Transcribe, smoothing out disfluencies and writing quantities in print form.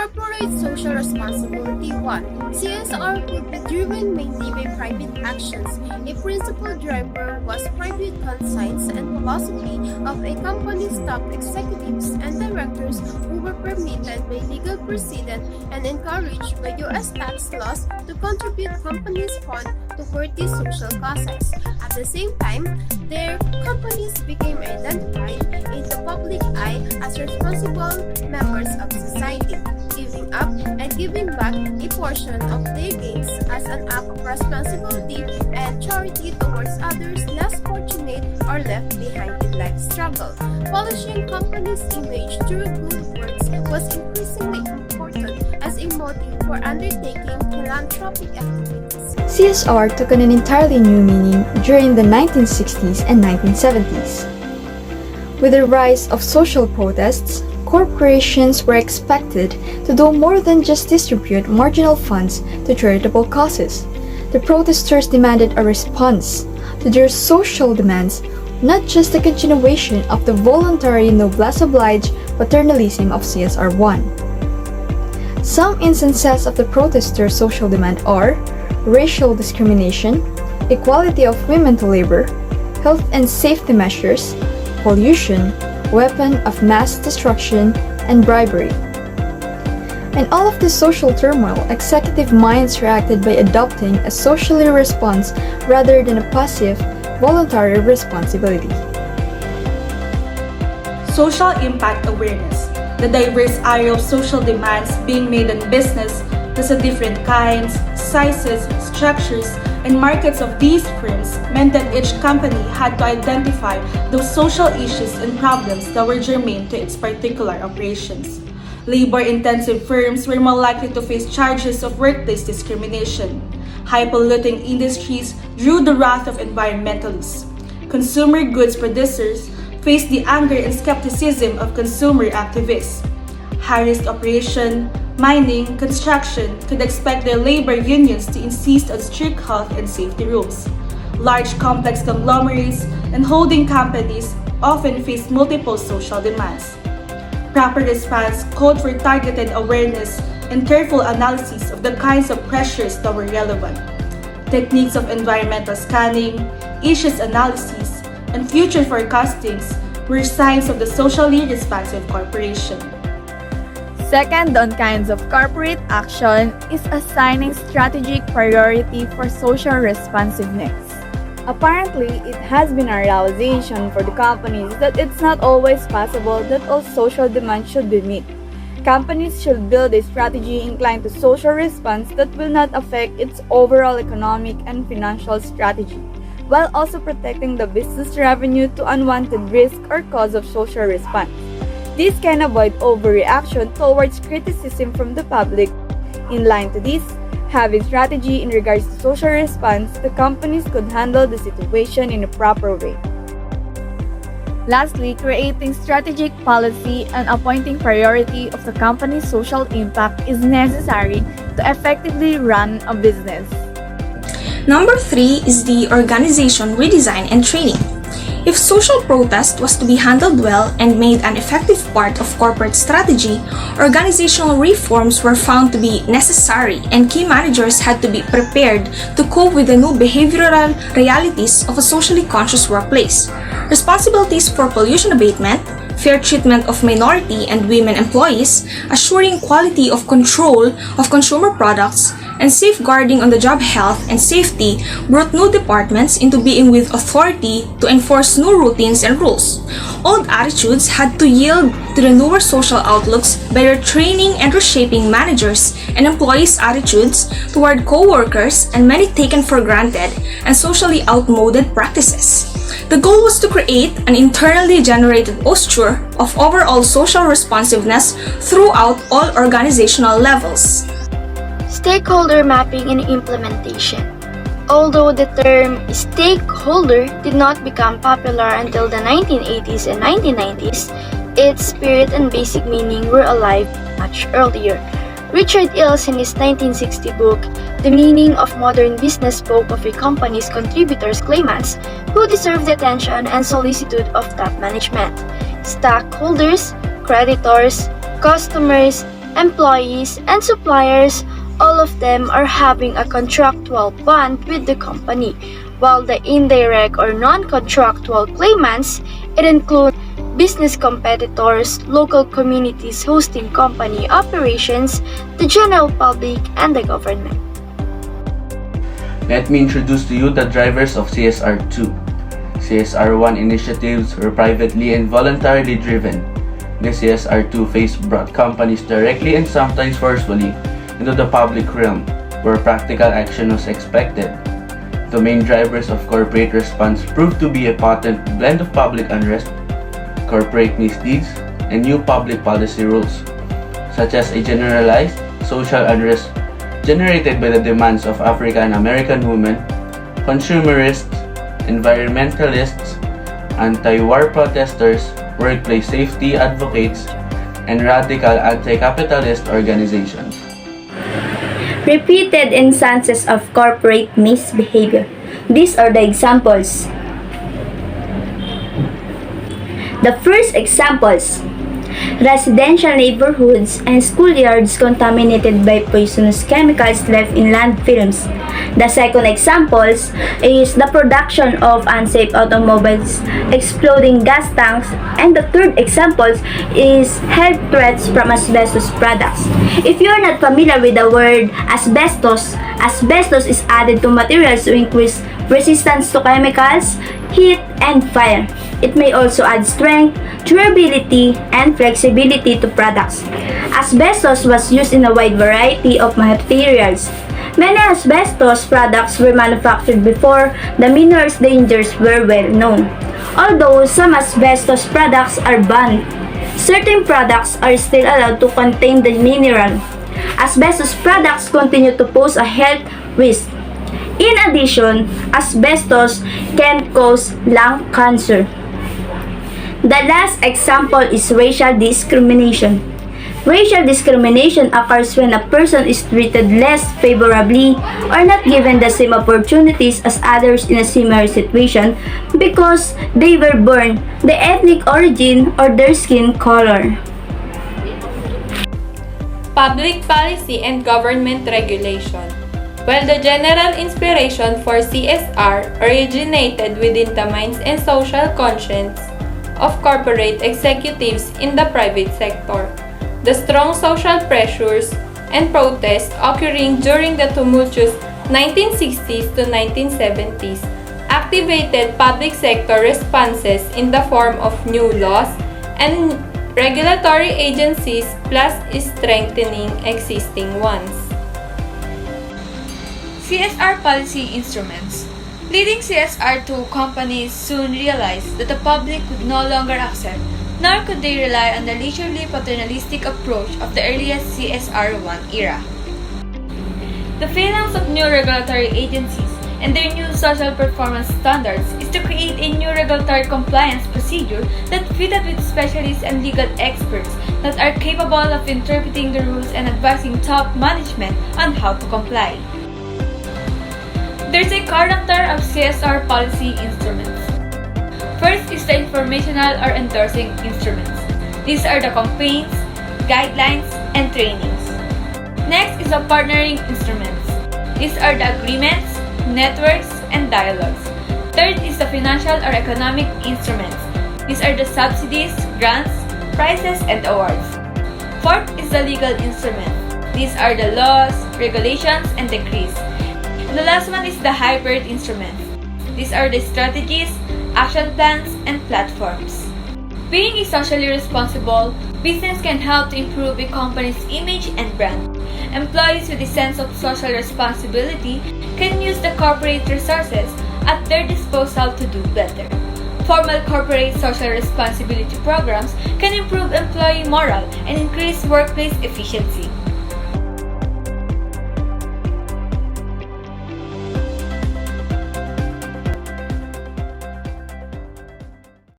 Corporate Social Responsibility 1. CSR could be driven mainly by private actions. A principal driver was private conscience and philosophy of a company's top executives and directors who were permitted by legal precedent and encouraged by U.S. tax laws to contribute companies' funds to worthy social causes. At the same time, their companies became identified in the public eye as responsible members of society, giving up and giving back a portion of their gains as an act of responsibility and charity towards others less fortunate or left behind in life's struggle. Polishing companies' image through good works was increasingly important as a motive for undertaking philanthropic activities. CSR took on an entirely new meaning during the 1960s and 1970s. With the rise of social protests, corporations were expected to do more than just distribute marginal funds to charitable causes. The protesters demanded a response to their social demands, not just a continuation of the voluntary noblesse oblige paternalism of CSR-1. Some instances of the protesters' social demand are racial discrimination, equality of women to labor, health and safety measures, pollution, weapon of mass destruction, and bribery. In all of this social turmoil, executive minds reacted by adopting a socially response rather than a passive, voluntary responsibility. Social impact awareness. The diverse array of social demands being made in business, thus the different kinds, sizes, structures, and markets of these firms meant that each company had to identify those social issues and problems that were germane to its particular operations. Labor-intensive firms were more likely to face charges of workplace discrimination. High-polluting industries drew the wrath of environmentalists. Consumer goods producers faced the anger and skepticism of consumer activists. High-risk operation, mining, construction could expect their labor unions to insist on strict health and safety rules. Large complex conglomerates and holding companies often face multiple social demands. Proper response called for targeted awareness and careful analysis of the kinds of pressures that were relevant. Techniques of environmental scanning, issues analysis, and future forecastings were signs of the socially responsive corporation. Second on kinds of corporate action is assigning strategic priority for social responsiveness. Apparently, it has been a realization for the companies that it's not always possible that all social demands should be met. Companies should build a strategy inclined to social response that will not affect its overall economic and financial strategy, while also protecting the business revenue to unwanted risk or cause of social response. This can avoid overreaction towards criticism from the public. In line to this, having strategy in regards to social response, the companies could handle the situation in a proper way. Lastly, creating strategic policy and appointing priority of the company's social impact is necessary to effectively run a business. Number 3 is the organization redesign and training. If social protest was to be handled well and made an effective part of corporate strategy, organizational reforms were found to be necessary and key managers had to be prepared to cope with the new behavioral realities of a socially conscious workplace. Responsibilities for pollution abatement, fair treatment of minority and women employees, assuring quality of control of consumer products, and safeguarding on-the-job health and safety brought new departments into being with authority to enforce new routines and rules. Old attitudes had to yield to the newer social outlooks by retraining and reshaping managers and employees' attitudes toward co-workers and many taken for granted and socially outmoded practices. The goal was to create an internally generated posture of overall social responsiveness throughout all organizational levels. Stakeholder mapping and implementation. Although the term stakeholder did not become popular until the 1980s and 1990s, its spirit and basic meaning were alive much earlier. Richard Ilse, in his 1960 book, The Meaning of Modern Business, spoke of a company's contributors claimants who deserve the attention and solicitude of top management. Stockholders, creditors, customers, employees, and suppliers, all of them are having a contractual bond with the company, while the indirect or non-contractual claimants, it includes business competitors, local communities hosting company operations, the general public, and the government. Let me introduce to you the drivers of CSR-2. CSR-1 initiatives were privately and voluntarily driven. The CSR-2 phase brought companies directly and sometimes forcefully into the public realm, where practical action was expected. The main drivers of corporate response proved to be a potent blend of public unrest, corporate misdeeds, and new public policy rules, such as a generalized social unrest generated by the demands of African American women, consumerists, environmentalists, anti-war protesters, workplace safety advocates, and radical anti-capitalist organizations. Repeated instances of corporate misbehavior. These are the examples. The first examples: residential neighborhoods and schoolyards contaminated by poisonous chemicals left in landfills. The second examples is the production of unsafe automobiles, exploding gas tanks, and the third examples is health threats from asbestos products. If you are not familiar with the word asbestos, asbestos is added to materials to increase resistance to chemicals, heat, and fire. It may also add strength, durability, and flexibility to products. Asbestos was used in a wide variety of materials. Many asbestos products were manufactured before the mineral's dangers were well known. Although some asbestos products are banned, certain products are still allowed to contain the mineral. Asbestos products continue to pose a health risk. In addition, asbestos can cause lung cancer. The last example is racial discrimination. Racial discrimination occurs when a person is treated less favorably or not given the same opportunities as others in a similar situation because they were born, the ethnic origin, or their skin color. Public policy and government regulation. While the general inspiration for CSR originated within the minds and social conscience of corporate executives in the private sector, the strong social pressures and protests occurring during the tumultuous 1960s to 1970s activated public sector responses in the form of new laws and regulatory agencies plus strengthening existing ones. CSR policy instruments. Leading CSR2 companies soon realized that the public could no longer accept, nor could they rely on the leisurely paternalistic approach of the earliest CSR-1 era. The phalanx of new regulatory agencies and their new social performance standards is to create a new regulatory compliance procedure that fitted with specialists and legal experts that are capable of interpreting the rules and advising top management on how to comply. There's a character of CSR policy instruments. First is the informational or endorsing instruments. These are the campaigns, guidelines, and trainings. Next is the partnering instruments. These are the agreements, networks, and dialogues. Third is the financial or economic instruments. These are the subsidies, grants, prizes, and awards. Fourth is the legal instruments. These are the laws, regulations, and decrees. And the last one is the hybrid instruments. These are the strategies, action plans, and platforms. Being a socially responsible, business can help to improve a company's image and brand. Employees with a sense of social responsibility can use the corporate resources at their disposal to do better. Formal corporate social responsibility programs can improve employee morale and increase workplace efficiency.